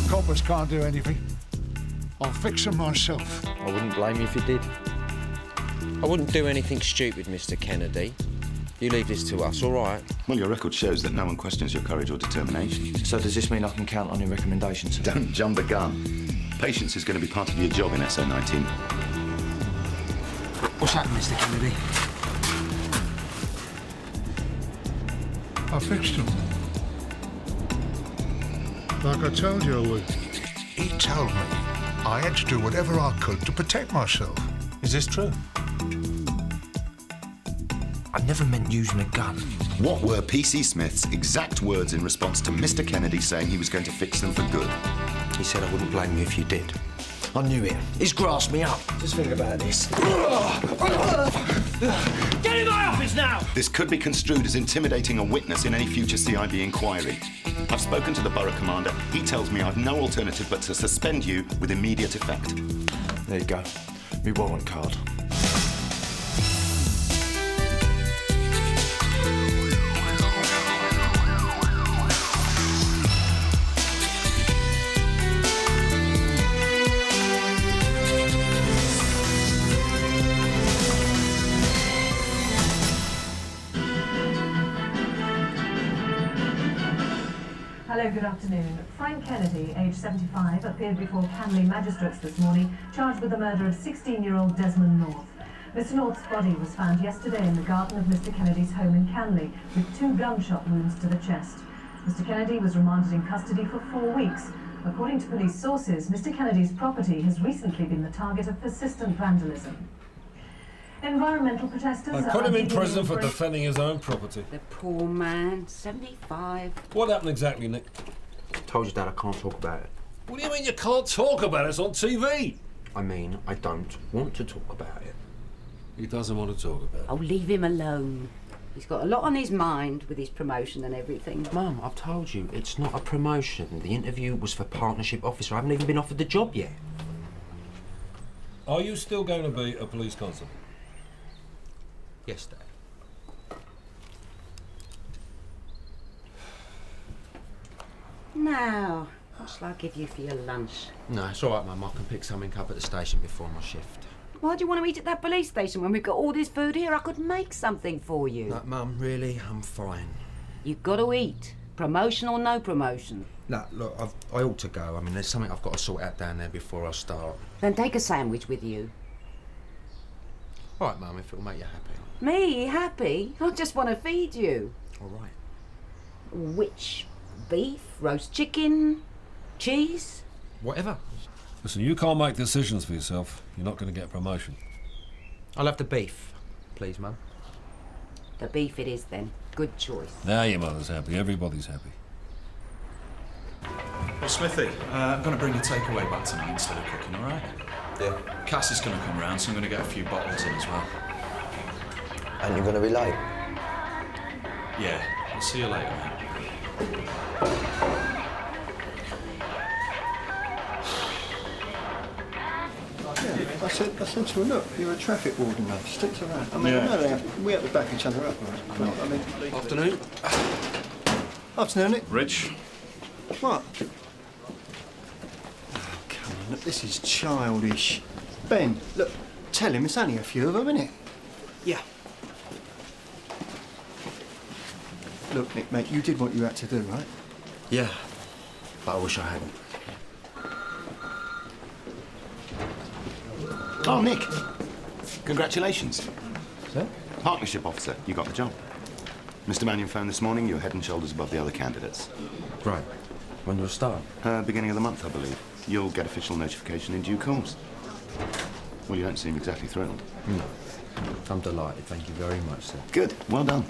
coppers can't do anything. I'll fix them myself. I wouldn't blame you if you did. I wouldn't do anything stupid, Mr. Kennedy. You leave this to us, all right? Well, your record shows that no one questions your courage or determination. So does this mean I can count on your recommendations? Don't jump the gun. Patience is going to be part of your job in SO19. What's happened, Mr. Kennedy? I fixed them. Like I told you I would. He told me I had to do whatever I could to protect myself. Is this true? I never meant using a gun. What were PC Smith's exact words in response to Mr. Kennedy saying he was going to fix them for good? He said I wouldn't blame you if you did. I knew it. He's grasped me up. Just think about this. Get in my office now! This could be construed as intimidating a witness in any future CIB inquiry. I've spoken to the borough commander. He tells me I've no alternative but to suspend you with immediate effect. There you go. Me warrant card. Hello, good afternoon. Frank Kennedy, age 75, appeared before Canley magistrates this morning, charged with the murder of 16-year-old Desmond North. Mr. North's body was found yesterday in the garden of Mr. Kennedy's home in Canley, with 2 gunshot wounds to the chest. Mr. Kennedy was remanded in custody for 4 weeks. According to police sources, Mr. Kennedy's property has recently been the target of persistent vandalism. Environmental protesters I put him in prison for defending his own property. The poor man, 75. What happened exactly, Nick? Told you, Dad, I can't talk about it. What do you mean you can't talk about it? It's on TV. I mean, I don't want to talk about it. He doesn't want to talk about it. Oh, leave him alone. He's got a lot on his mind with his promotion and everything. Mum, I've told you, it's not a promotion. The interview was for partnership officer. I haven't even been offered the job yet. Are you still going to be a police constable? Yes, Dad. Now, what shall I give you for your lunch? No, it's all right, Mum. I can pick something up at the station before my shift. Why do you want to eat at that police station when we've got all this food here? I could make something for you. No, Mum, really, I'm fine. You've got to eat. Promotion or no promotion. No, look, I ought to go. I mean, there's something I've got to sort out down there before I start. Then take a sandwich with you. All right, Mum, if it'll make you happy. Me? Happy? I just want to feed you. All right. Which? Beef? Roast chicken? Cheese? Whatever. Listen, you can't make decisions for yourself. You're not going to get a promotion. I'll have the beef, please, Mum. The beef it is, then. Good choice. Now your mother's happy. Everybody's happy. Well, Smithy, I'm going to bring your takeaway back tonight instead of cooking, all right? Yeah. Cass is going to come round, so I'm going to get a few bottles in as well. And you're going to be late? Yeah, I'll see you later, mate. I said to her, look, you're a traffic warden, mate. Stick to that. I mean, I know we have to back each other up, right? I mean, Afternoon. Afternoon, Nick. Rich. What? Oh, come on, look, this is childish. Ben, look, tell him it's only a few of them, isn't it? Yeah. Look, Nick, mate, you did what you had to do, right? Yeah. But I wish I hadn't. Oh, Nick. Congratulations. Sir? Partnership officer, you got the job. Mr. Mannion phoned this morning. You're head and shoulders above the other candidates. Right. When do I start? Beginning of the month, I believe. You'll get official notification in due course. Well, you don't seem exactly thrilled. No. I'm delighted. Thank you very much, sir. Good. Well done.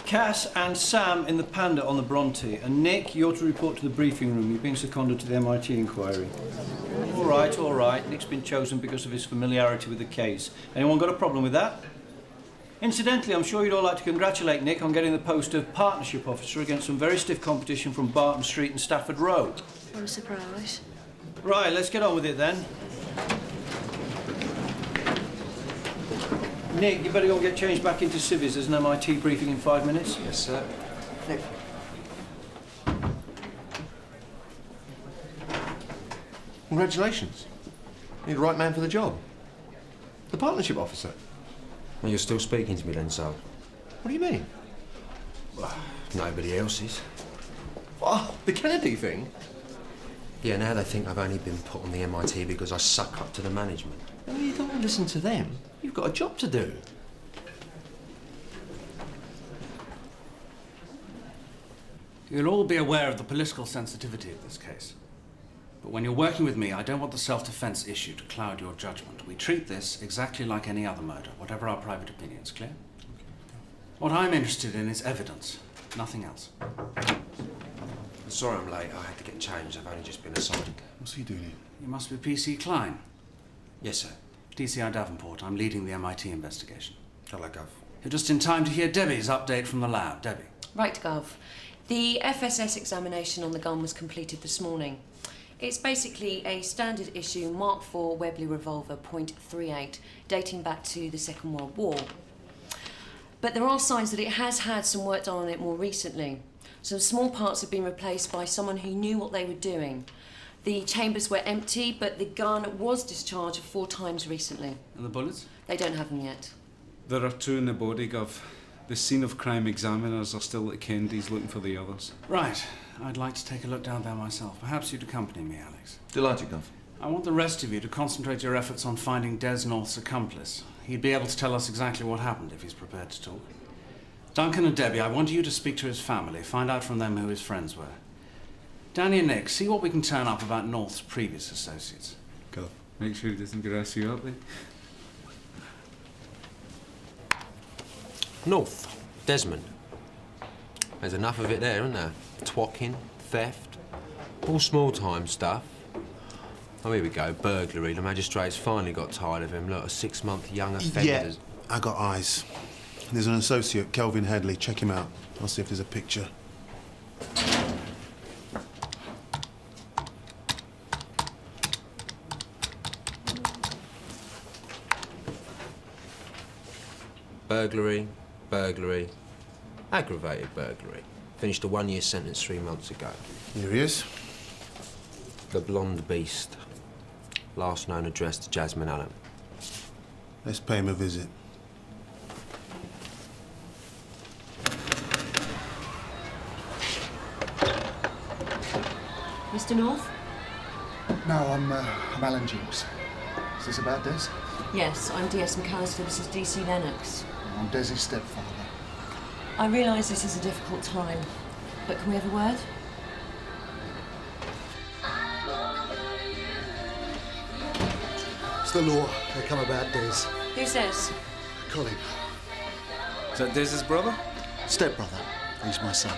Cass and Sam in the Panda on the Bronte, and Nick, you're to report to the briefing room. You've been seconded to the MIT inquiry. All right, all right. Nick's been chosen because of his familiarity with the case. Anyone got a problem with that? Incidentally, I'm sure you'd all like to congratulate Nick on getting the post of partnership officer against some very stiff competition from Barton Street and Stafford Row. What a surprise. Right, let's get on with it then. Nick, you better go and get changed back into civvies. There's an MIT briefing in 5 minutes. Yes, sir. Nick. Congratulations. You're the right man for the job. The partnership officer. Well, you're still speaking to me then, so? What do you mean? Nobody else is. Oh, the Kennedy thing? Yeah, now they think I've only been put on the MIT because I suck up to the management. Well, you don't want to listen to them. You've got a job to do. You'll all be aware of the political sensitivity of this case. But when you're working with me, I don't want the self-defense issue to cloud your judgment. We treat this exactly like any other murder, whatever our private opinions, clear? What I'm interested in is evidence, nothing else. I'm sorry I'm late. I had to get changed. I've only just been assigned. What's he doing here? You must be PC Klein. Yes, sir. DCI Davenport. I'm leading the MIT investigation. Shall I go? You're just in time to hear Debbie's update from the lab. Debbie. Right, Gov. The FSS examination on the gun was completed this morning. It's basically a standard issue Mark IV Webley revolver .38 dating back to the Second World War. But there are signs that it has had some work done on it more recently. Some small parts have been replaced by someone who knew what they were doing. The chambers were empty, but the gun was discharged 4 times recently. And the bullets? They don't have them yet. There are 2 in the body, Gov. The scene of crime examiners are still at Kennedy's looking for the others. Right. I'd like to take a look down there myself. Perhaps you'd accompany me, Alex. Delighted, Gov. I want the rest of you to concentrate your efforts on finding Des North's accomplice. He'd be able to tell us exactly what happened if he's prepared to talk. Duncan and Debbie, I want you to speak to his family, find out from them who his friends were. Danny and Nick, see what we can turn up about North's previous associates. Gov, make sure he doesn't grass you up, eh? North. Desmond. There's enough of it there, isn't there? Twocking, theft, all small-time stuff. Oh, here we go, burglary. The magistrates finally got tired of him. Look, a 6-month young offender. Yeah, I got eyes. There's an associate, Kelvin Hadley. Check him out. I'll see if there's a picture. Burglary, burglary, aggravated burglary. Finished a 1-year sentence 3 months ago. Here he is. The blonde beast. Last known address to Jasmine Allen. Let's pay him a visit. Mr. North? No, I'm Alan Jukes. Is this about Des? Yes, I'm DS McAllister. This is DC Lennox. I'm Des's stepfather. I realise this is a difficult time, but can we have a word? It's the law. They come about Des. Who's this? Colin. Is that Des's brother? Stepbrother. He's my son.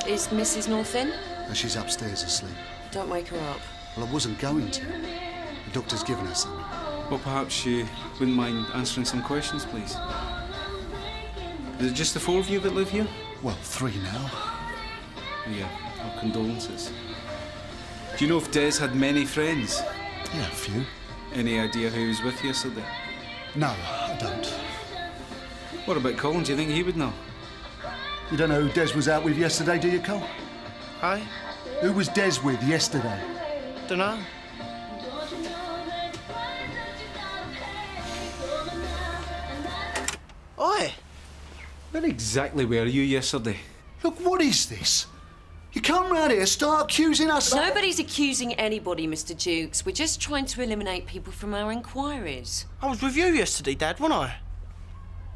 Is Mrs. North in? She's upstairs asleep. Don't wake her up. Well, I wasn't going to. The doctor's given her something. Well, perhaps you wouldn't mind answering some questions, please. Is it just the 4 of you that live here? Well, 3 now. Yeah, our condolences. Do you know if Des had many friends? Yeah, a few. Any idea who he was with yesterday? No, I don't. What about Colin? Do you think he would know? You don't know who Des was out with yesterday, do you, Cole? Aye. Who was Des with yesterday? Dunno. Oi! Where exactly were you yesterday? Look, what is this? You come round here, start accusing us... Nobody's accusing anybody, Mr. Jukes. We're just trying to eliminate people from our inquiries. I was with you yesterday, Dad, wasn't I?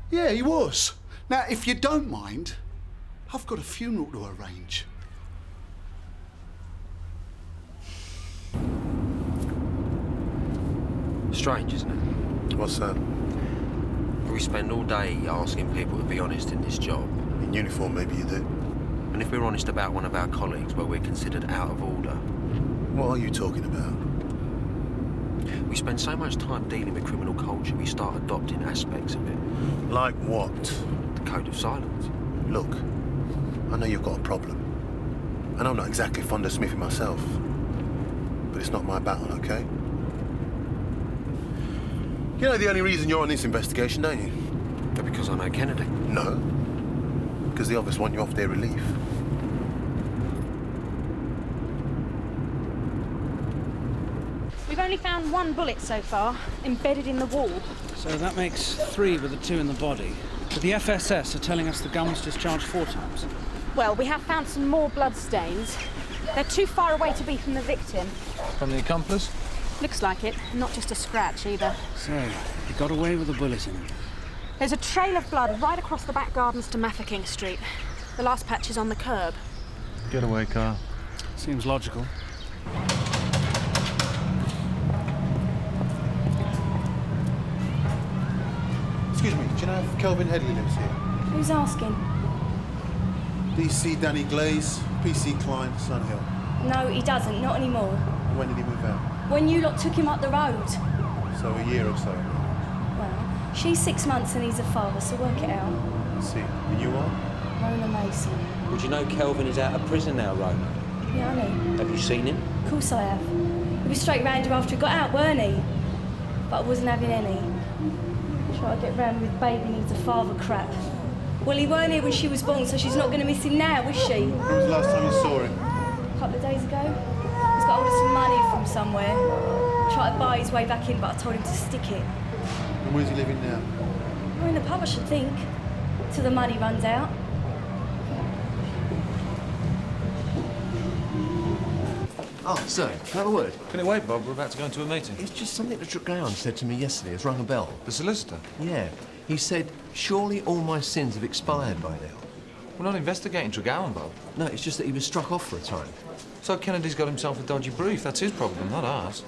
Yeah, he was. Now, if you don't mind, I've got a funeral to arrange. Strange, isn't it? What's that? We spend all day asking people to be honest in this job. In uniform, maybe you do. And if we're honest about one of our colleagues, well, we're considered out of order. What are you talking about? We spend so much time dealing with criminal culture, we start adopting aspects of it. Like what? The code of silence. Look, I know you've got a problem. And I'm not exactly fond of Smithy myself. But it's not my battle, okay? You know the only reason you're on this investigation, don't you? Because I know Kennedy. No. Because the others want you off their relief. only found one bullet so far, embedded in the wall. So that makes 3 with the 2 in the body. But the FSS are telling us the gun was discharged 4 times. Well, we have found some more blood stains. They're too far away to be from the victim. From the accomplice? Looks like it. Not just a scratch, either. So, he got away with a bullet in him. There's a trail of blood right across the back gardens to Mafeking Street. The last patch is on the curb. Getaway car. Seems logical. Excuse me, do you know if Kelvin Headley lives here? Who's asking? DC Danny Glaze, PC Klein, Sunhill. No, he doesn't. Not anymore. When did he move out? When you lot took him up the road. So a year or so. Well, she's 6 months and he's a father, so work it out. I see. And you are? Rona Mason. Would you know Kelvin is out of prison now, Rona? Yeah, I know. Have you seen him? Of course I have. He was straight round you after he got out, weren't he? But I wasn't having any. Try to get round with baby needs a father crap. Well, he weren't here when she was born, so she's not going to miss him now, is she? When was the last time you saw him? A couple of days ago. He's got hold of some money from somewhere. Tried to buy his way back in, but I told him to stick it. And where's he living now? We're in the pub, I should think. Till the money runs out. Oh, sir, have a word. Can it wait, Bob? We're about to go into a meeting. It's just something that Tregowan said to me yesterday. It's rung a bell. The solicitor? Yeah. He said, surely all my sins have expired by now. We're not investigating Tregowan, Bob. No, it's just that he was struck off for a time. So Kennedy's got himself a dodgy brief. That's his problem, not ours.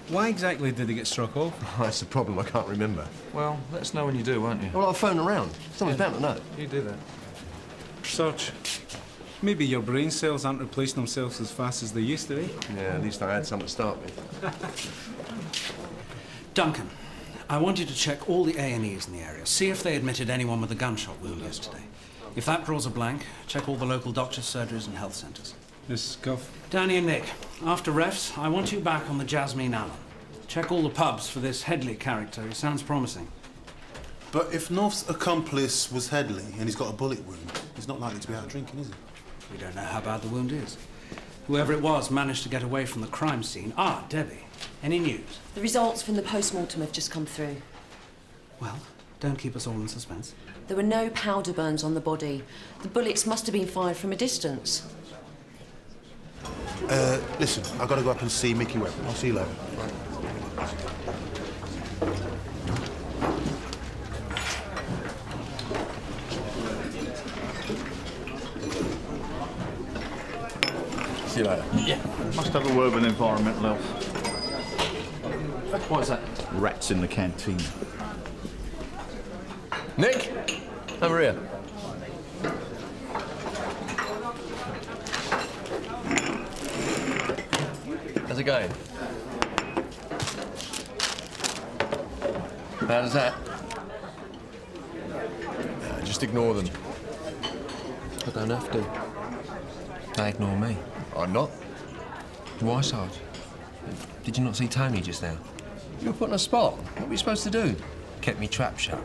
Why exactly did he get struck off? That's the problem, I can't remember. Well, let us know when you do, won't you? Well, I'll phone around. Someone's bound to know. You do that. Search. Maybe your brain cells aren't replacing themselves as fast as they used to be. Yeah, at least I had something to start with. Duncan, I want you to check all the A&Es in the area. See if they admitted anyone with a gunshot wound yesterday. If that draws a blank, check all the local doctors, surgeries and health centres. Yes, Guff. Danny and Nick, after refs, I want you back on the Jasmine Allen. Check all the pubs for this Headley character. He sounds promising. But if North's accomplice was Headley and he's got a bullet wound, he's not likely to be out drinking, is he? We don't know how bad the wound is. Whoever it was managed to get away from the crime scene. Ah, Debbie, any news? The results from the post-mortem have just come through. Well, don't keep us all in suspense. There were no powder burns on the body. The bullets must have been fired from a distance. Listen, I've got to go up and see Mickey Webb. I'll see you later. See you later. Yeah. Must have a word with environmental health. What's that? Rats in the canteen. Nick, over here. How's it going? How does that? Just ignore them. I don't have to. They ignore me. I'm not. Why, Sarge? Did you not see Tony just now? You were put on a spot. What were you supposed to do? Kept me trap shut.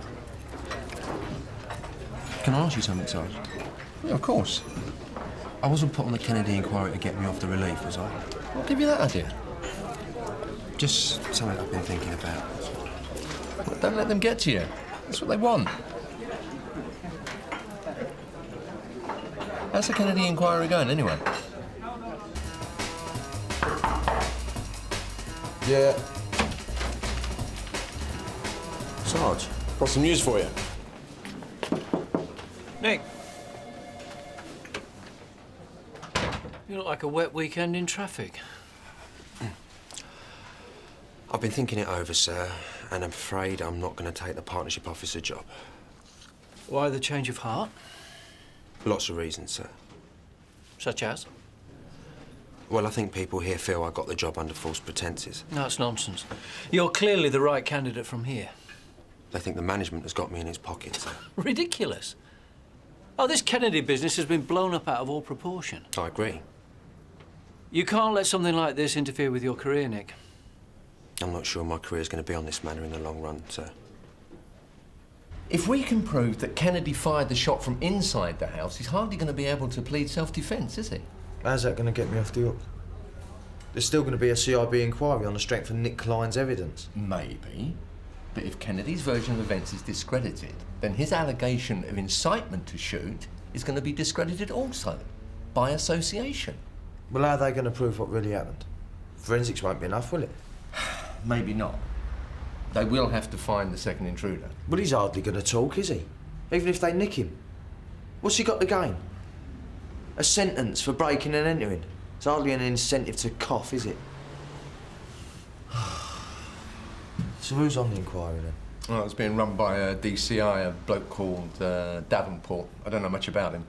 Can I ask you something, Sarge? Yeah, of course. I wasn't put on the Kennedy inquiry to get me off the relief, was I? What gave you that idea? Just something I've been thinking about. Well, don't let them get to you. That's what they want. How's the Kennedy inquiry going, anyway? Yeah. Sarge, got some news for you. Nick. You look like a wet weekend in traffic. I've been thinking it over, sir, and I'm afraid I'm not going to take the partnership officer job. Why the change of heart? Lots of reasons, sir. Such as? Well, I think people here feel I got the job under false pretences. No, it's nonsense. You're clearly the right candidate from here. They think the management has got me in his pocket, sir. Ridiculous. Oh, this Kennedy business has been blown up out of all proportion. I agree. You can't let something like this interfere with your career, Nick. I'm not sure my career's going to be on this manner in the long run, sir. If we can prove that Kennedy fired the shot from inside the house, he's hardly going to be able to plead self-defence, is he? How's that going to get me off the hook? There's still going to be a CIB inquiry on the strength of Nick Klein's evidence. Maybe. But if Kennedy's version of events is discredited, then his allegation of incitement to shoot is going to be discredited also, by association. Well, how are they going to prove what really happened? Forensics won't be enough, will it? Maybe not. They will have to find the second intruder. Well, he's hardly going to talk, is he? Even if they nick him. What's he got to gain? A sentence for breaking and entering. It's hardly an incentive to cough, is it? So who's on the inquiry then? Well, it's being run by a DCI, a bloke called Davenport. I don't know much about him.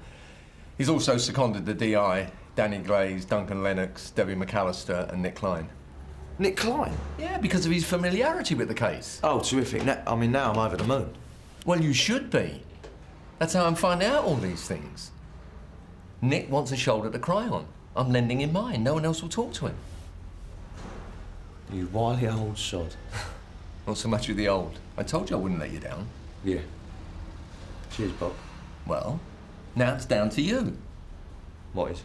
He's also seconded the DI, Danny Glaze, Duncan Lennox, Debbie McAllister and Nick Klein. Nick Klein? Yeah, because of his familiarity with the case. Oh, terrific. Now I'm over the moon. Well, you should be. That's how I'm finding out all these things. Nick wants a shoulder to cry on. I'm lending him mine. No one else will talk to him. You wily old sod. Not so much with the old. I told you I wouldn't let you down. Yeah. Cheers, Bob. Well, now it's down to you. What is?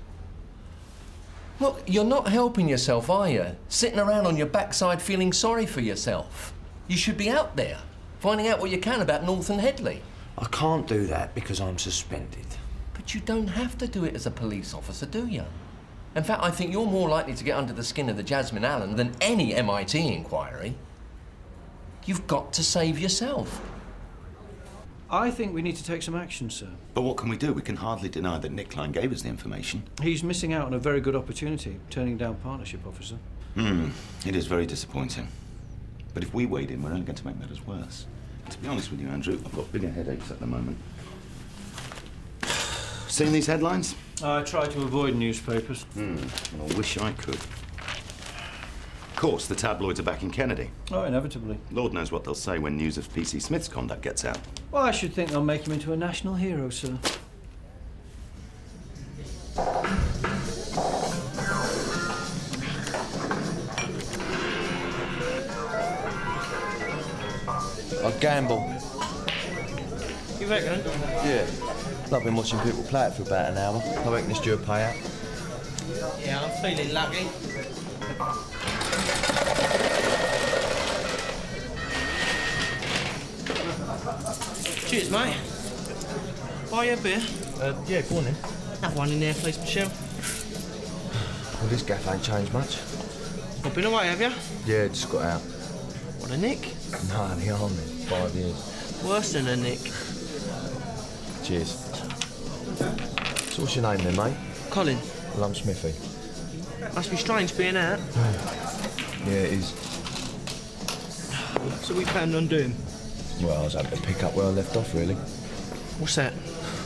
Look, you're not helping yourself, are you? Sitting around on your backside feeling sorry for yourself. You should be out there, finding out what you can about North and Headley. I can't do that because I'm suspended. But you don't have to do it as a police officer, do you? In fact, I think you're more likely to get under the skin of the Jasmine Allen than any MIT inquiry. You've got to save yourself. I think we need to take some action, sir. But what can we do? We can hardly deny that Nick Klein gave us the information. He's missing out on a very good opportunity, turning down partnership officer. It is very disappointing. But if we wade in, we're only going to make matters worse. And to be honest with you, Andrew, I've got bigger headaches at the moment. Seen these headlines? I try to avoid newspapers. Well, I wish I could. Of course, the tabloids are backing Kennedy. Oh, inevitably. Lord knows what they'll say when news of PC Smith's conduct gets out. Well, I should think they'll make him into a national hero, sir. I gamble. You reckon? Yeah. I've been watching people play it for about an hour. I reckon it's due a payout. Yeah, I'm feeling lucky. Cheers, mate. Buy you a beer? Yeah, go on then. Have one in there, please, Michelle. Well, this gaff ain't changed much. Not been away, have you? Yeah, just got out. What, a nick? No, the army. 5 years. Worse than a nick. Cheers. So what's your name then, mate? Colin. Well, I'm Smithy. Must be strange being out. Yeah, it is. So we planned on doing? Well, I was hoping to pick up where I left off, really. What's that?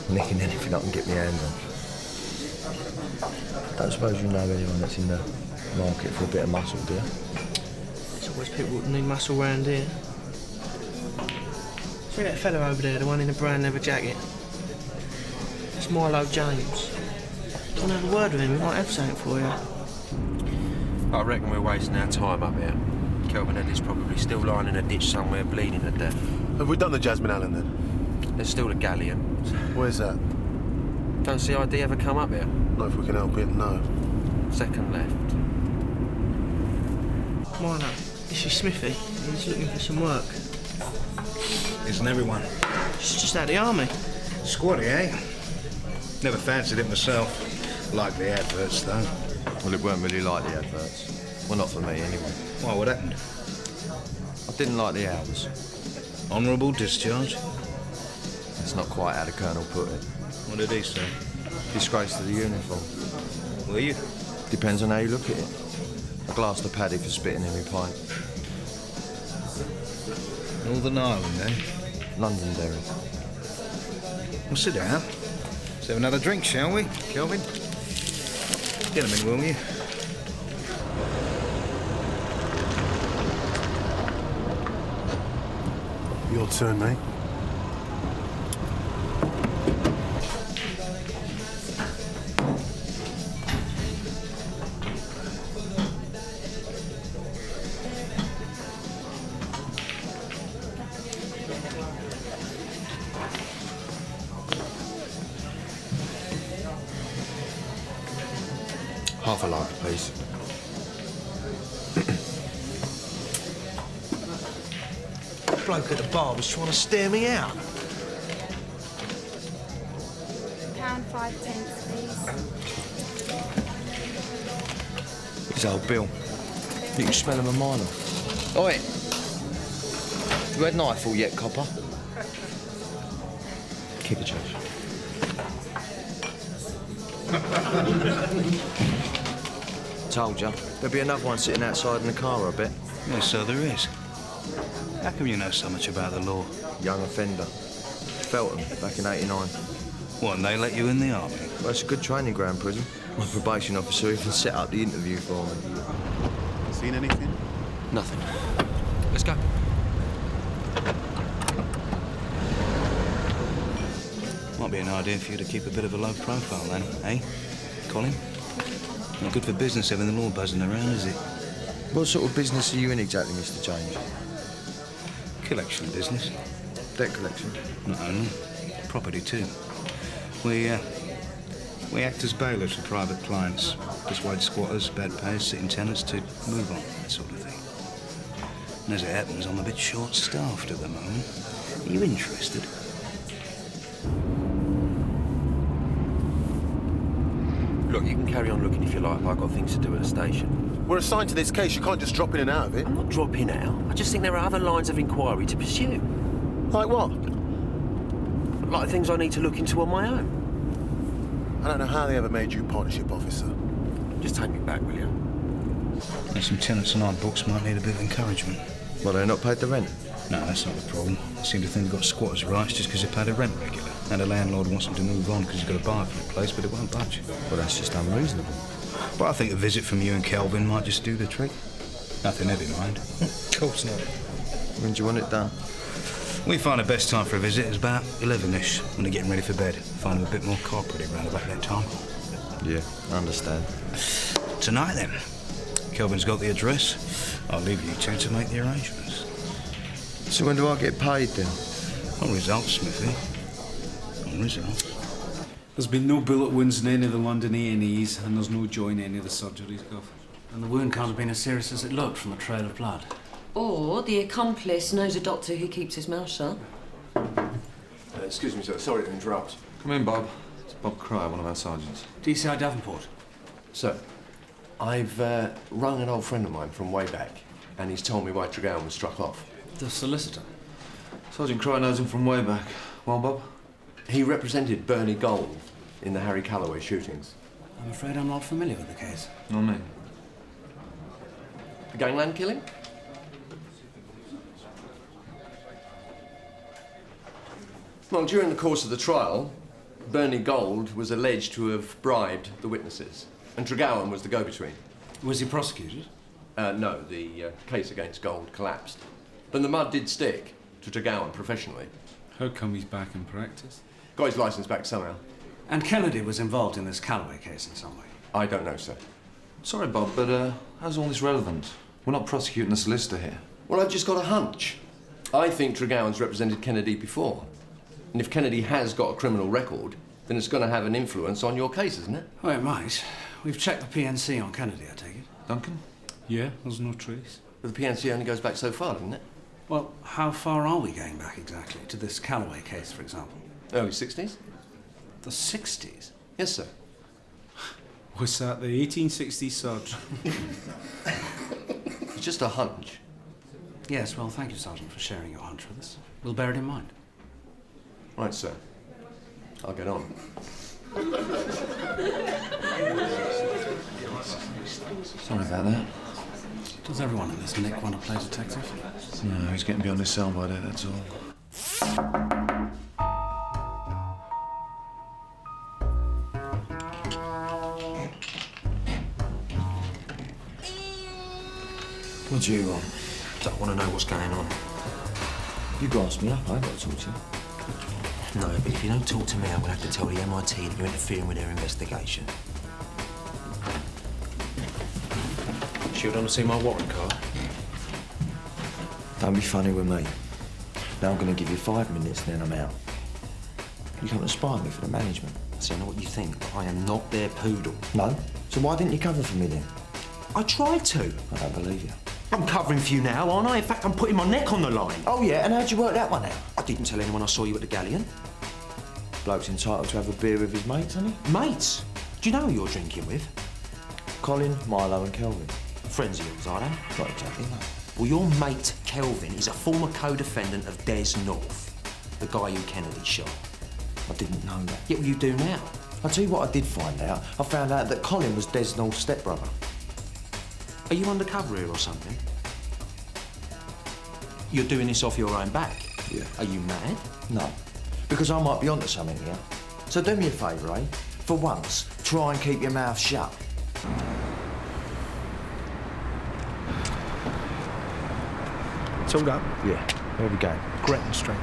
Nicking anything I can get my hands on. Don't suppose you know anyone that's in the market for a bit of muscle, do you? There's always people that need muscle round here. See that fella over there, the one in the brown leather jacket? It's Milo James. Do you want to have a word with him? He might have something for you. I reckon we're wasting our time up here. Kelvin Headley's probably still lying in a ditch somewhere bleeding to death. Have we done the Jasmine Allen then? There's still the galleon. Where's that? Don't CID ever come up here? Not if we can help it, no. Second left. Milo, this is Smithy. He's looking for some work. Isn't everyone? He's just out of the army. Squatty, eh? Never fancied it myself. Like the adverts, though. Well, it weren't really like the adverts. Well, not for me, anyway. Why, what happened? I didn't like the hours. Honourable discharge? That's not quite how the Colonel put it. What did he say? Disgrace to the uniform. Were you? Depends on how you look at it. I glassed a paddy for spitting in my pint. Northern Ireland, eh? Londonderry. Well, sit down. Let's have another drink, shall we, Kelvin? Get him in, will you? Your turn, mate. Half a lager, please. bloke at the bar was trying to stare me out. £1.05, please. His old Bill. You can smell him a mile off. Oi! You had nightfall yet, copper? Keep the change. Told ya. There'll be another one sitting outside in the car, I bet. Yes, so there is. How come you know so much about the law? Young offender. Felton, back in '89. What, and they let you in the army? Well, it's a good training ground, prison. My probation officer even set up the interview for me. Seen anything? Nothing. Let's go. Might be an idea for you to keep a bit of a low profile then, eh, Colin? Not good for business having the law buzzing around, is it? What sort of business are you in exactly, Mr. Change? Collection business. Debt collection? Not only. Property too. We act as bailiffs for private clients. Persuade squatters, bad payers, sitting tenants to move on, that sort of thing. And as it happens, I'm a bit short-staffed at the moment. Are you interested? Look, you can carry on looking if you like. I've got things to do at the station. We're assigned to this case. You can't just drop in and out of it. I'm not dropping out. I just think there are other lines of inquiry to pursue. Like what? Like things I need to look into on my own. I don't know how they ever made you partnership officer. Just take me back, will you? And some tenants on our books might need a bit of encouragement. Well, they're not paid the rent? No, that's not the problem. I seem to think they've got squatters' rights just because they pay the rent regular. And the landlord wants them to move on because he's got a buyer for the place, but it won't budge. Well, that's just unreasonable. But I think a visit from you and Kelvin might just do the trick. Nothing heavy, mind. Of course not. When do you want it done? We find the best time for a visit is about 11-ish, when they're getting ready for bed. Find them a bit more cooperative around about that time. Yeah, I understand. Tonight, then. Kelvin's got the address. I'll leave you two to make the arrangements. So when do I get paid, then? On results, Smithy. On results. There's been no bullet wounds in any of the London A&Es, and there's no joy in any of the surgeries, Gov. And the wound can't have been as serious as it looked from the trail of blood. Or the accomplice knows a doctor who keeps his mouth shut. Excuse me, sir. Sorry to interrupt. Come in, Bob. It's Bob Cryer, one of our sergeants. DCI Davenport. Sir, I've rung an old friend of mine from way back, and he's told me why Tregowan was struck off. The solicitor. Sergeant Cryer knows him from way back. Well, Bob? He represented Bernie Gold in the Harry Calloway shootings. I'm afraid I'm not familiar with the case. Nor me. The gangland killing? Well, during the course of the trial, Bernie Gold was alleged to have bribed the witnesses, and Tregowan was the go-between. Was he prosecuted? No, the case against Gold collapsed. But the mud did stick to Tregowan professionally. How come he's back in practice? Got his licence back somehow. And Kennedy was involved in this Calloway case in some way? I don't know, sir. Sorry, Bob, but how's all this relevant? We're not prosecuting a solicitor here. Well, I've just got a hunch. I think Tregowan's represented Kennedy before. And if Kennedy has got a criminal record, then it's going to have an influence on your case, isn't it? Oh, it might. We've checked the PNC on Kennedy, I take it. Duncan? Yeah, there's no trace. But the PNC only goes back so far, doesn't it? Well, how far are we going back exactly? To this Calloway case, for example? Early 60s? The 60s? Yes, sir. Was that the 1860s, Sarge? It's just a hunch. Yes, well, thank you, Sergeant, for sharing your hunch with us. We'll bear it in mind. Right, sir. I'll get on. Sorry about that. Does everyone in this nick want to play detective? No, he's getting beyond his sell-by date, that's all. What do you want? Don't want to know what's going on. You grasped me up. I ain't got to talk to you. No, but if you don't talk to me, I will have to tell the MIT that you're interfering with their investigation. Should want to see my warrant card? Don't be funny with me. Now I'm going to give you 5 minutes, then I'm out. You come to spy me for the management. See, I know what you think, but I am not their poodle. No? So why didn't you cover for me then? I tried to. I don't believe you. I'm covering for you now, aren't I? In fact, I'm putting my neck on the line. Oh, yeah, and how'd you work that one out? I didn't tell anyone I saw you at the galleon. Bloke's entitled to have a beer with his mates, isn't he? Mates? Do you know who you're drinking with? Colin, Milo and Kelvin. Friends of yours, are they? Not exactly, no. Well, your mate, Kelvin, is a former co-defendant of Des North, the guy who Kennedy shot. I didn't know that. Yeah, well, you do now. I'll tell you what I did find out. I found out that Colin was Des North's stepbrother. Are you undercover here or something? You're doing this off your own back? Yeah. Are you mad? No, because I might be onto something here. So do me a favour, eh? For once, try and keep your mouth shut. It's all up. Yeah, there we go. Gretton Street.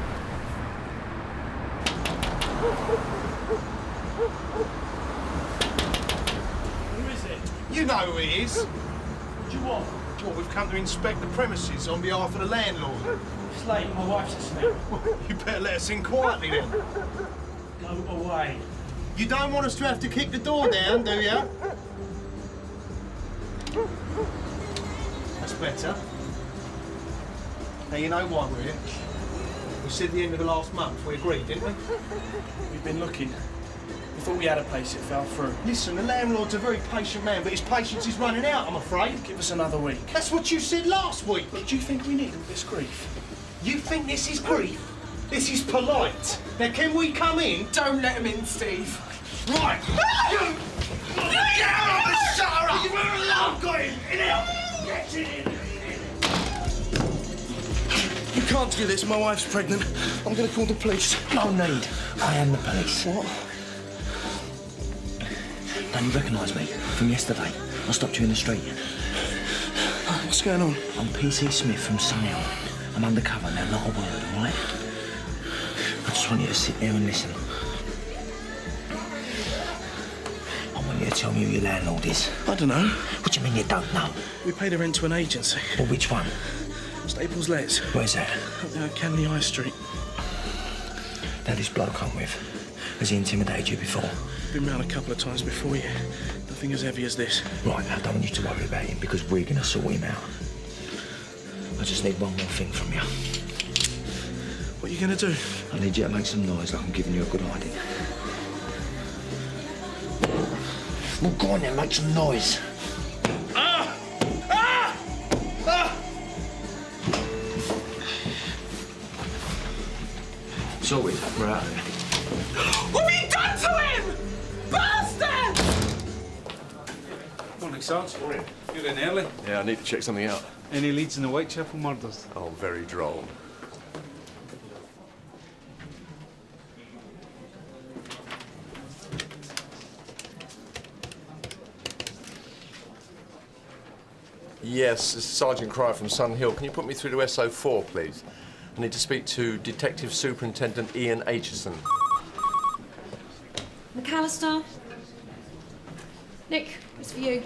Who is it? You know who it is. What do you want? Well, we've come to inspect the premises on behalf of the landlord. It's late, my wife's asleep. You better let us in quietly then. Go away. You don't want us to have to kick the door down, do you? That's better. Now, you know why we're here. We said at the end of the last month, we agreed, didn't we? We've been looking. We thought we had a place, it fell through. Listen, the landlord's a very patient man, but his patience is running out, I'm afraid. Give us another week. That's what you said last week. But do you think we need all this grief? You think this is grief? This is polite. Now, can we come in? Don't let him in, Steve. Right! Get out of the shutter up! I've got him! In here! Get in! You can't do this, my wife's pregnant. I'm gonna call the police. No need. I am the police. What? Don't you recognise me from yesterday? I stopped you in the street. What's going on? I'm PC Smith from Sunhill. I'm undercover now, not a word, all right? I just want you to sit there and listen. I want you to tell me who your landlord is. I don't know. What do you mean you don't know? We paid a rent to an agency. Well, which one? Staples Letts. Where's that? Up there, Canley High Street. Now, this bloke I'm with, has he intimidated you before? Been round a couple of times before, yeah. Nothing as heavy as this. Right, I don't want you to worry about him because we're going to sort him out. I just need one more thing from you. What are you going to do? I need you to make some noise like I'm giving you a good hiding. Well, go on then, make some noise. Ah! Ah! Ah! Sorted, we're out of there. What have you done to him? Bastard! Morning, Sarge. Morning. You're in early. Yeah, I need to check something out. Any leads in the Whitechapel murders? Oh, very droll. Yes, this is Sergeant Cryer from Sun Hill. Can you put me through to SO4, please? I need to speak to Detective Superintendent Ian Aitchison. McAllister? Nick, it's for you.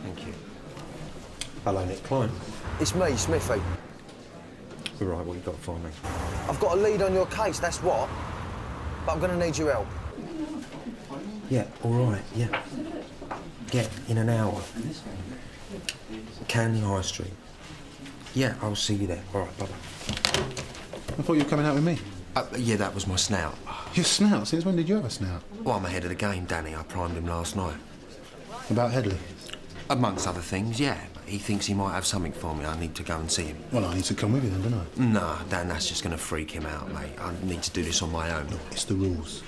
Thank you. Hello, Nick. Klein. It's me, Smithy. All right, what you got for me? I've got a lead on your case, that's what. But I'm going to need your help. Yeah, all right, yeah. Yeah, in an hour. Canley High Street. Yeah, I'll see you there. All right, bye-bye. I thought you were coming out with me. Yeah, that was my snout. Your snout? Since when did you have a snout? Well, I'm ahead of the game, Danny. I primed him last night. About Headley? Amongst other things, yeah. But he thinks he might have something for me. I need to go and see him. Well, I need to come with you then, don't I? Nah, Dan, that's just going to freak him out, mate. I need to do this on my own. Look, it's the rules.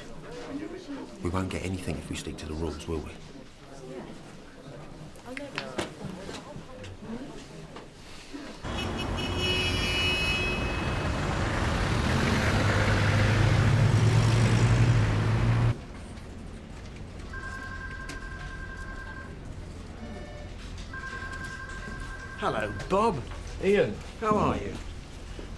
We won't get anything if we stick to the rules, will we? Hello, Bob. Ian. How are you?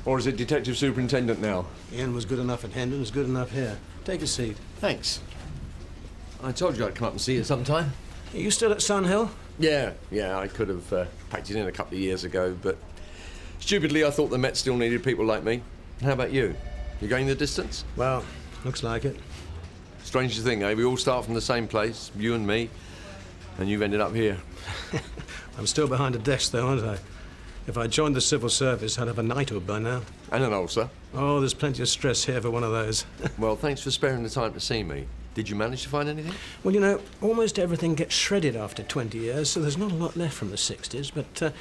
Or is it Detective Superintendent now? Ian was good enough at Hendon, was good enough here. Take a seat. Thanks. I told you I'd come up and see you sometime. Are you still at Sun Hill? Yeah, I could have packed it in a couple of years ago, but stupidly I thought the Met still needed people like me. How about you? You going the distance? Well, looks like it. Strange to think, eh? We all start from the same place, you and me, and you've ended up here. I'm still behind a desk, though, aren't I? If I joined the civil service, I'd have a knighthood by now. And an ulcer. Oh, there's plenty of stress here for one of those. Well, thanks for sparing the time to see me. Did you manage to find anything? Well, you know, almost everything gets shredded after 20 years, so there's not a lot left from the 60s, but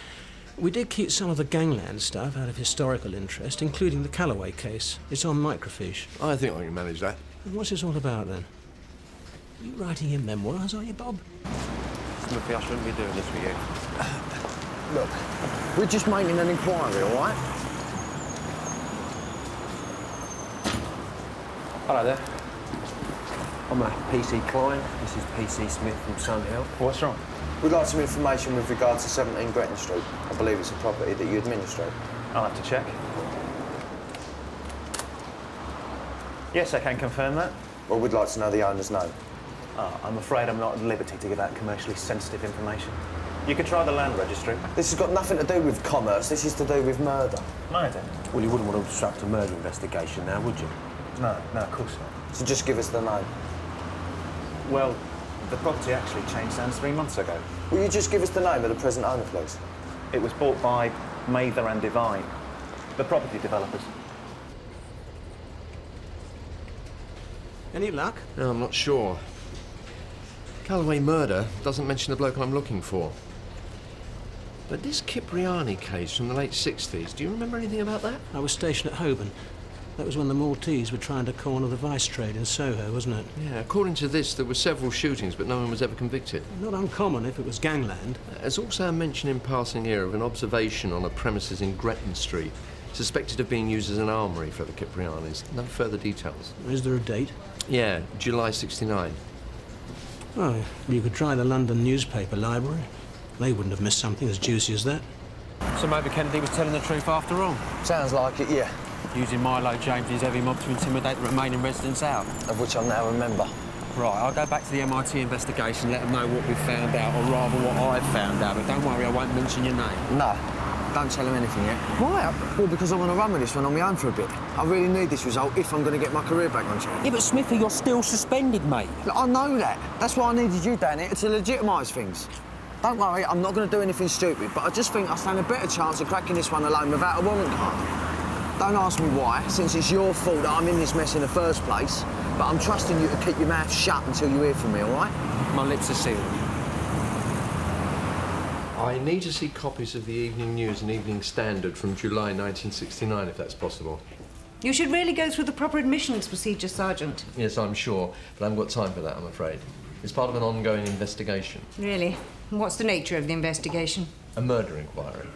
we did keep some of the gangland stuff out of historical interest, including the Calloway case. It's on microfiche. I think I can manage that. And what's this all about, then? Are you writing your memoirs, are you, Bob? Smithy, I shouldn't be doing this with you. Look, we're just making an inquiry, all right? Hello there. I'm a PC Klein. This is PC Smith from Sun Hill. What's wrong? We'd like some information with regard to 17 Gretton Street. I believe it's a property that you administrate. I'll have to check. Yes, I can confirm that. Well, we'd like to know the owner's name. I'm afraid I'm not at liberty to give out commercially sensitive information. You could try the land registry. This has got nothing to do with commerce. This is to do with murder. Murder? Well, you wouldn't want to obstruct a murder investigation now, would you? No, of course not. So just give us the name. Well, the property actually changed hands 3 months ago. Will you just give us the name of the present owner, please? It was bought by Mather and Devine, the property developers. Any luck? No, I'm not sure. Calloway murder doesn't mention the bloke I'm looking for. But this Cipriani case from the late 60s, do you remember anything about that? I was stationed at Holborn. That was when the Maltese were trying to corner the vice trade in Soho, wasn't it? Yeah, according to this, there were several shootings, but no one was ever convicted. Not uncommon if it was gangland. There's also a mention in passing here of an observation on a premises in Gretton Street, suspected of being used as an armoury for the Ciprianis. No further details. Is there a date? Yeah, July 69. Oh, you could try the London newspaper library. They wouldn't have missed something as juicy as that. So maybe Kennedy was telling the truth after all? Sounds like it, yeah. Using Milo James and his heavy mob to intimidate the remaining residents out. Of which I now remember. Right, I'll go back to the MIT investigation, let them know what we found out, or rather what I've found out, but don't worry, I won't mention your name. No, don't tell him anything yet. Why? Well, because I want to run with this one on my own for a bit. I really need this result if I'm going to get my career back on track. Yeah, but Smithy, you're still suspended, mate. Look, I know that. That's why I needed you down here, to legitimise things. Don't worry, I'm not going to do anything stupid, but I just think I stand a better chance of cracking this one alone without a warrant card. Don't ask me why, since it's your fault that I'm in this mess in the first place, but I'm trusting you to keep your mouth shut until you hear from me, all right? My lips are sealed. I need to see copies of the Evening News and Evening Standard from July 1969, if that's possible. You should really go through the proper admissions procedure, Sergeant. Yes, I'm sure, but I haven't got time for that, I'm afraid. It's part of an ongoing investigation. Really? What's the nature of the investigation? A murder inquiry.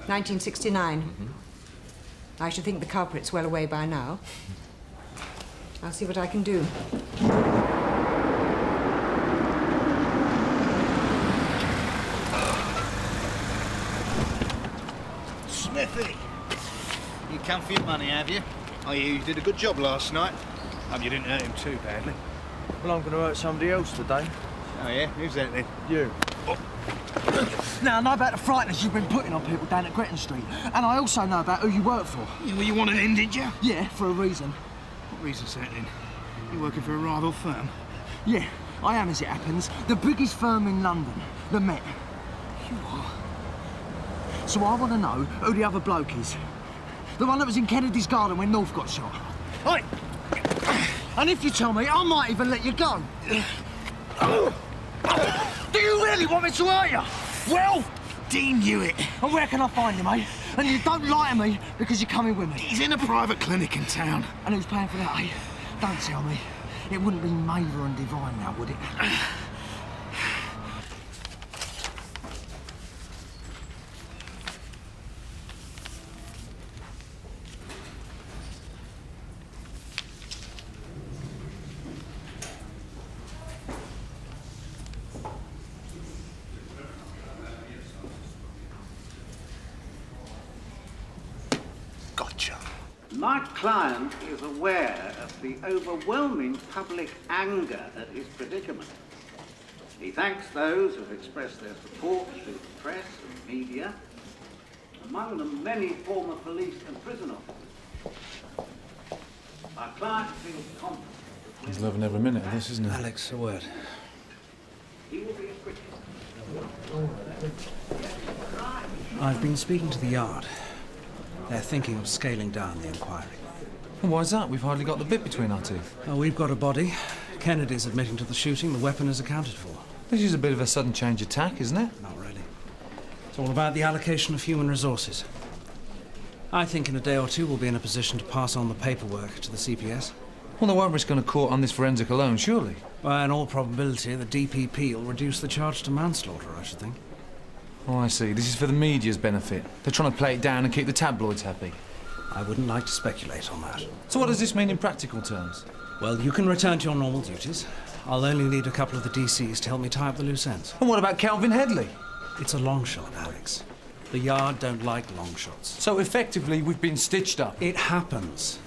1969. I should think the culprit's well away by now. I'll see what I can do. Smithy, you come for your money, have you? Oh, you did a good job last night. Hope you didn't hurt him too badly. Well, I'm going to hurt somebody else today. Oh, yeah? Who's that, then? You. Now, I know about the frighteners you've been putting on people down at Gretton Street, and I also know about who you work for. Yeah, well, you wanted in, did you? Yeah, for a reason. What reason's that, then? You working for a rival firm? Yeah, I am, as it happens, the biggest firm in London, the Met. You are? So I want to know who the other bloke is. The one that was in Kennedy's garden when North got shot. Right. And if you tell me, I might even let you go. Do you really want me to hurt you? Well, Dean Hewitt. And where can I find him, eh? And you don't lie to me because you're coming with me. He's in a private clinic in town. And who's paying for that, eh? Don't tell me. It wouldn't be Mather and Devine now, would it? My client is aware of the overwhelming public anger at his predicament. He thanks those who have expressed their support through the press and media, among them many former police and prison officers. My client feels confident. He's loving every minute of this, isn't he? Alex, a word. He will be acquitted. I've been speaking to the Yard. They're thinking of scaling down the inquiry. Well, why's that? We've hardly got the bit between our teeth. Oh, we've got a body. Kennedy's admitting to the shooting. The weapon is accounted for. This is a bit of a sudden change of tack, isn't it? Not really. It's all about the allocation of human resources. I think in a day or two we'll be in a position to pass on the paperwork to the CPS. Well, they won't risk going to court on this forensic alone, surely. Well, in all probability, the DPP will reduce the charge to manslaughter, I should think. Oh, I see. This is for the media's benefit. They're trying to play it down and keep the tabloids happy. I wouldn't like to speculate on that. So what does this mean in practical terms? Well, you can return to your normal duties. I'll only need a couple of the DCs to help me tie up the loose ends. And what about Calvin Headley? It's a long shot, Alex. The Yard don't like long shots. So effectively, we've been stitched up. It happens.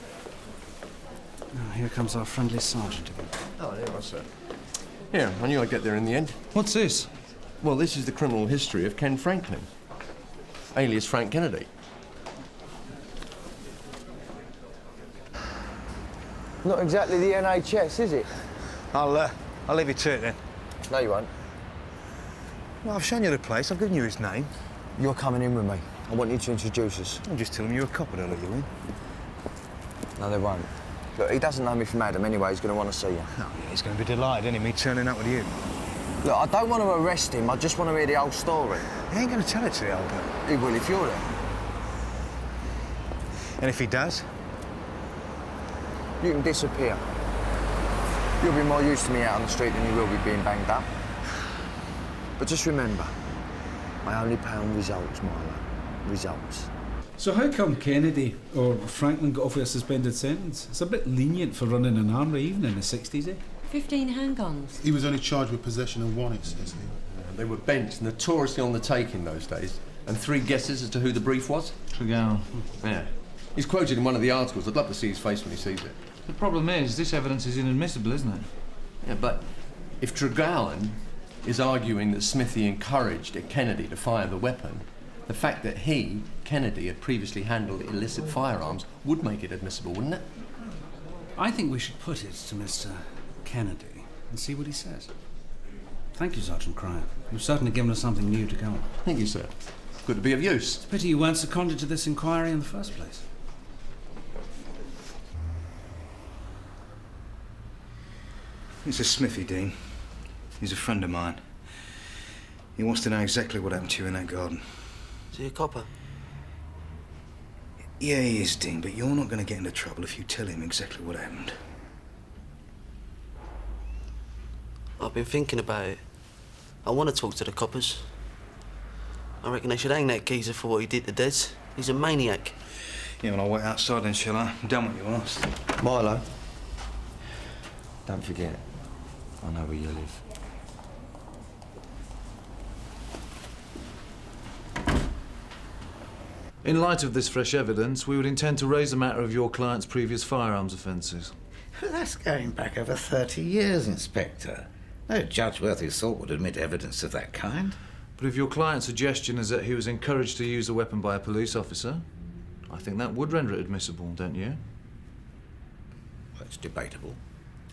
Now, here comes our friendly sergeant again. Oh, there you are, sir. Here, I knew I'd get there in the end. What's this? Well, this is the criminal history of Ken Franklin, alias Frank Kennedy. Not exactly the NHS, is it? I'll leave you to it then. No, you won't. Well, I've shown you the place. I've given you his name. You're coming in with me. I want you to introduce us. I'm just telling you a copper, they'll let you in. No, they won't. Look, he doesn't know me from Adam anyway. He's going to want to see you. Oh, yeah, he's going to be delighted, isn't he, me turning up with you? Look, I don't want to arrest him. I just want to hear the whole story. He ain't going to tell it to you, Albert. He will if you're there. And if he does? You can disappear. You'll be more used to me out on the street than you will be being banged up. But just remember, I only pay on results, Milo. Results. So how come Kennedy or Franklin got off with a suspended sentence? It's a bit lenient for running an armory, even in the 60s, eh? 15 handguns. He was only charged with possession of one, it says here. They were bent, notoriously on the take in those days. And 3 guesses as to who the brief was? Tregowan. Yeah. He's quoted in one of the articles. I'd love to see his face when he sees it. The problem is, this evidence is inadmissible, isn't it? Yeah, but if Tregowan is arguing that Smithy encouraged Kennedy to fire the weapon, the fact that he, Kennedy, had previously handled illicit firearms would make it admissible, wouldn't it? I think we should put it to Mr. Kennedy and see what he says. Thank you, Sergeant Cryer. You've certainly given us something new to go on. Thank you, sir. Good to be of use. It's a pity you weren't seconded to this inquiry in the first place. This is Smithy, Dean. He's a friend of mine. He wants to know exactly what happened to you in that garden. Is he a copper? Yeah, he is, Dean, but you're not going to get into trouble if you tell him exactly what happened. I've been thinking about it. I want to talk to the coppers. I reckon they should hang that geezer for what he did to Des. He's a maniac. Yeah, well, I'll wait outside then, shall I? I've done what you asked. Milo, don't forget, I know where you live. In light of this fresh evidence, we would intend to raise the matter of your client's previous firearms offences. That's going back over 30 years, Inspector. No judge worth his salt would admit evidence of that kind. But if your client's suggestion is that he was encouraged to use a weapon by a police officer, I think that would render it admissible, don't you? Well, it's debatable.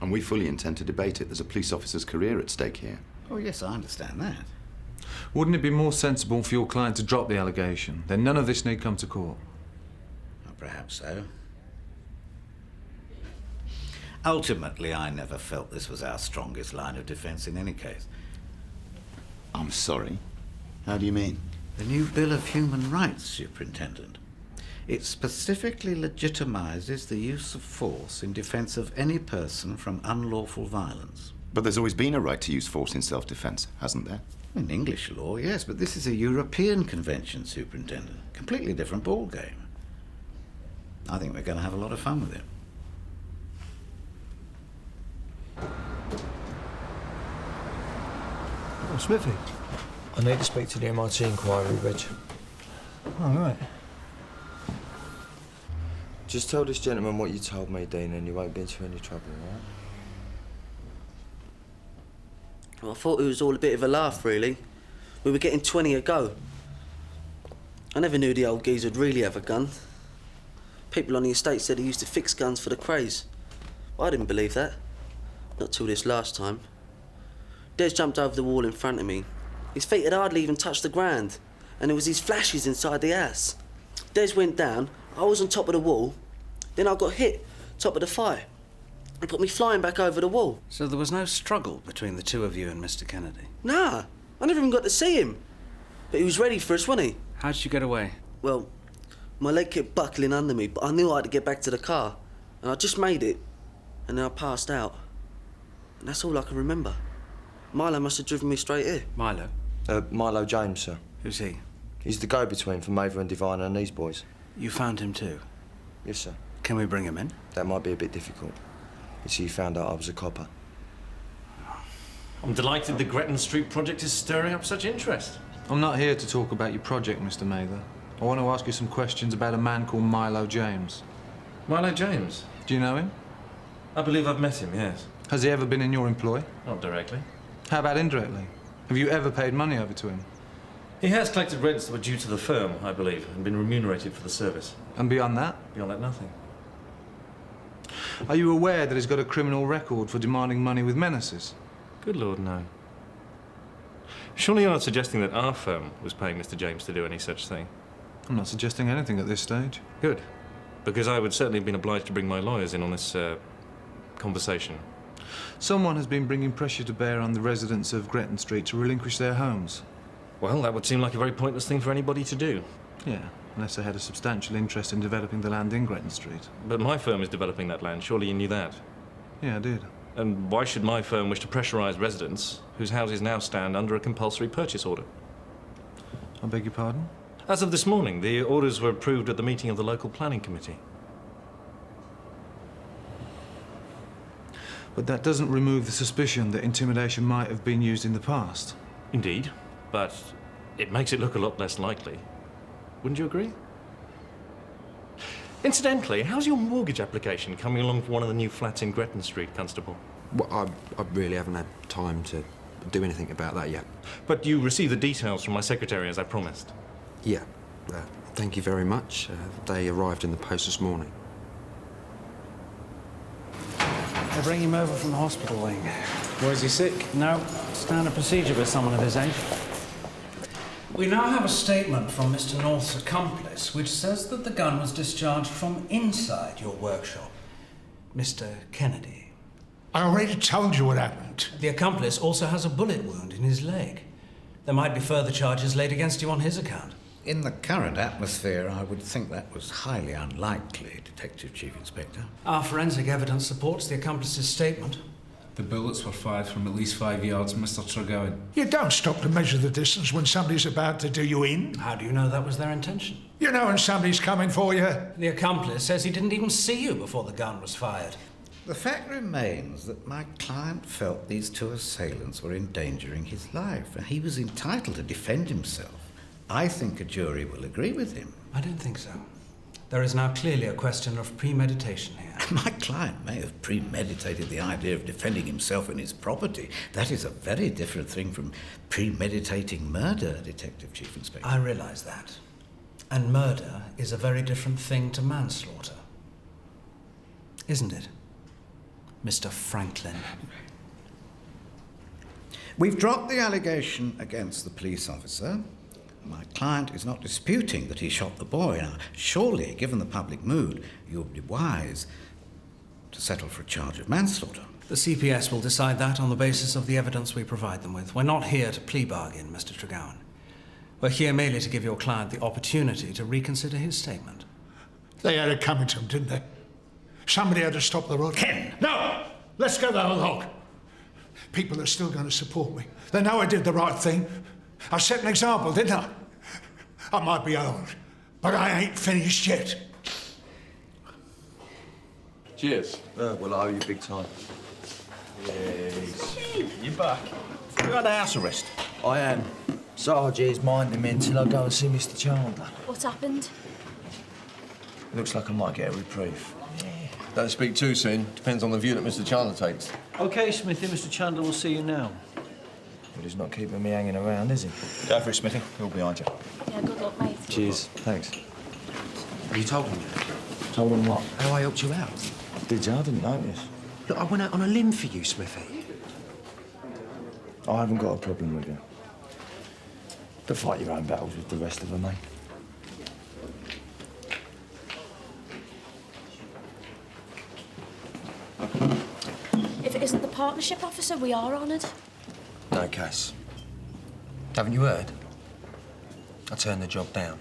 And we fully intend to debate it. There's a police officer's career at stake here. Oh, yes, I understand that. Wouldn't it be more sensible for your client to drop the allegation? Then none of this need come to court. Well, perhaps so. Ultimately, I never felt this was our strongest line of defence in any case. I'm sorry. How do you mean? The new Bill of Human Rights, Superintendent. It specifically legitimises the use of force in defence of any person from unlawful violence. But there's always been a right to use force in self-defence, hasn't there? In English law, yes, but this is a European convention, Superintendent. Completely different ballgame. I think we're going to have a lot of fun with it. Oh, Smithy. I need to speak to the MIT inquiry, Reg. Oh, right. Just tell this gentleman what you told me, Dean, and you won't get into any trouble, all right? Well, I thought it was all a bit of a laugh, really. We were getting 20 a go. I never knew the old geezer would really have a gun. People on the estate said he used to fix guns for the craze. But I didn't believe that. Not till this last time. Des jumped over the wall in front of me. His feet had hardly even touched the ground, and there was these flashes inside the house. Des went down, I was on top of the wall, then I got hit, top of the fire. It put me flying back over the wall. So there was no struggle between the two of you and Mr. Kennedy? Nah, I never even got to see him. But he was ready for us, wasn't he? How did you get away? Well, my leg kept buckling under me, but I knew I had to get back to the car. And I just made it, and then I passed out. And that's all I can remember. Milo must have driven me straight here. Milo? Milo James, sir. Who's he? He's the go-between for Mather and Diviner and these boys. You found him too? Yes, sir. Can we bring him in? That might be a bit difficult. You see, he found out I was a copper. I'm delighted the Gretton Street project is stirring up such interest. I'm not here to talk about your project, Mr. Mather. I want to ask you some questions about a man called Milo James. Milo James? Do you know him? I believe I've met him, yes. Has he ever been in your employ? Not directly. How about indirectly? Have you ever paid money over to him? He has collected rents that were due to the firm, I believe, and been remunerated for the service. And beyond that? Beyond that, nothing. Are you aware that he's got a criminal record for demanding money with menaces? Good Lord, no. Surely you're not suggesting that our firm was paying Mr. James to do any such thing? I'm not suggesting anything at this stage. Good. Because I would certainly have been obliged to bring my lawyers in on this, conversation. Someone has been bringing pressure to bear on the residents of Gretton Street to relinquish their homes. Well, that would seem like a very pointless thing for anybody to do. Yeah, unless they had a substantial interest in developing the land in Gretton Street. But my firm is developing that land. Surely you knew that. Yeah, I did. And why should my firm wish to pressurise residents whose houses now stand under a compulsory purchase order? I beg your pardon? As of this morning, the orders were approved at the meeting of the local planning committee. But that doesn't remove the suspicion that intimidation might have been used in the past. Indeed, but it makes it look a lot less likely. Wouldn't you agree? Incidentally, how's your mortgage application coming along for one of the new flats in Gretton Street, Constable? Well, I really haven't had time to do anything about that yet. But you received the details from my secretary, as I promised. Yeah, thank you very much. They arrived in the post this morning. They bring him over from the hospital wing. Was he sick? No, standard procedure with someone of his age. We now have a statement from Mr. North's accomplice which says that the gun was discharged from inside your workshop. Mr. Kennedy. I already told you what happened. The accomplice also has a bullet wound in his leg. There might be further charges laid against you on his account. In the current atmosphere, I would think that was highly unlikely, Detective Chief Inspector. Our forensic evidence supports the accomplice's statement. The bullets were fired from at least 5 yards, Mr. Tregowan. You don't stop to measure the distance when somebody's about to do you in. How do you know that was their intention? You know when somebody's coming for you. The accomplice says he didn't even see you before the gun was fired. The fact remains that my client felt these two assailants were endangering his life, and he was entitled to defend himself. I think a jury will agree with him. I don't think so. There is now clearly a question of premeditation here. My client may have premeditated the idea of defending himself and his property. That is a very different thing from premeditating murder, Detective Chief Inspector. I realise that. And murder is a very different thing to manslaughter. Isn't it, Mr. Franklin? We've dropped the allegation against the police officer. My client is not disputing that he shot the boy. Now, surely, given the public mood, you would be wise to settle for a charge of manslaughter. The CPS will decide that on the basis of the evidence we provide them with. We're not here to plea bargain, Mr. Tregowan. We're here merely to give your client the opportunity to reconsider his statement. They had it coming to him, didn't they? Somebody had to stop the rod. Ken! No! Let's go the whole hog. People are still going to support me. They know I did the right thing. I set an example, didn't I? I might be old, but I ain't finished yet. Cheers. Well, I owe you big time. Yes. You're back. You're under house arrest. I am. Sarge is minding me until I go and see Mr. Chandler. What happened? It looks like I might get a reprieve. Don't speak too soon. Depends on the view that Mr. Chandler takes. OK, Smithy, Mr. Chandler will see you now. But he's not keeping me hanging around, is he? Go for it, Smithy. He'll be behind you. Yeah, good luck, mate. Cheers. Thanks. Have you told him? Told him what? How I helped you out? Did you? I didn't notice. Look, I went out on a limb for you, Smithy. I haven't got a problem with you. To fight your own battles with the rest of them, mate. If it isn't the partnership officer, we are honoured. No, Cass. Haven't you heard? I turned the job down.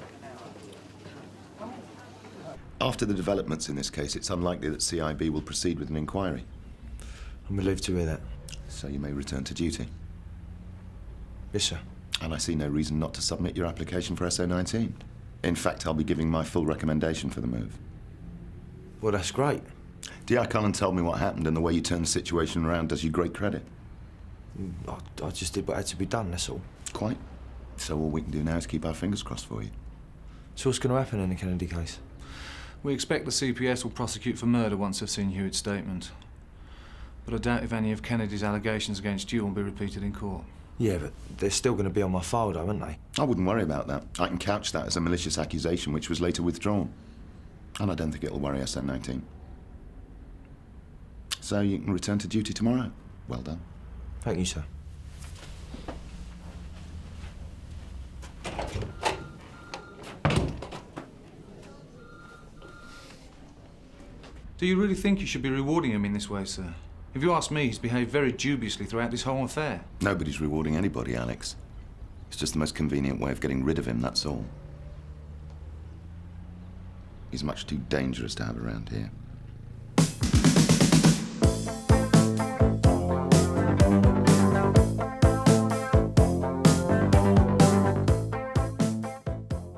After the developments in this case, it's unlikely that CIB will proceed with an inquiry. I'm relieved to hear that. So you may return to duty. Yes, sir. And I see no reason not to submit your application for SO19. In fact, I'll be giving my full recommendation for the move. Well, that's great. D.I. Colin told me what happened, and the way you turned the situation around does you great credit. I just did what had to be done, that's all. Quite. So all we can do now is keep our fingers crossed for you. So what's going to happen in the Kennedy case? We expect the CPS will prosecute for murder once they've seen Hewitt's statement. But I doubt if any of Kennedy's allegations against you will be repeated in court. Yeah, but they're still going to be on my file, though, aren't they? I wouldn't worry about that. I can couch that as a malicious accusation which was later withdrawn. And I don't think it'll worry SO19. So you can return to duty tomorrow. Well done. Thank you, sir. Do you really think you should be rewarding him in this way, sir? If you ask me, he's behaved very dubiously throughout this whole affair. Nobody's rewarding anybody, Alex. It's just the most convenient way of getting rid of him, that's all. He's much too dangerous to have around here.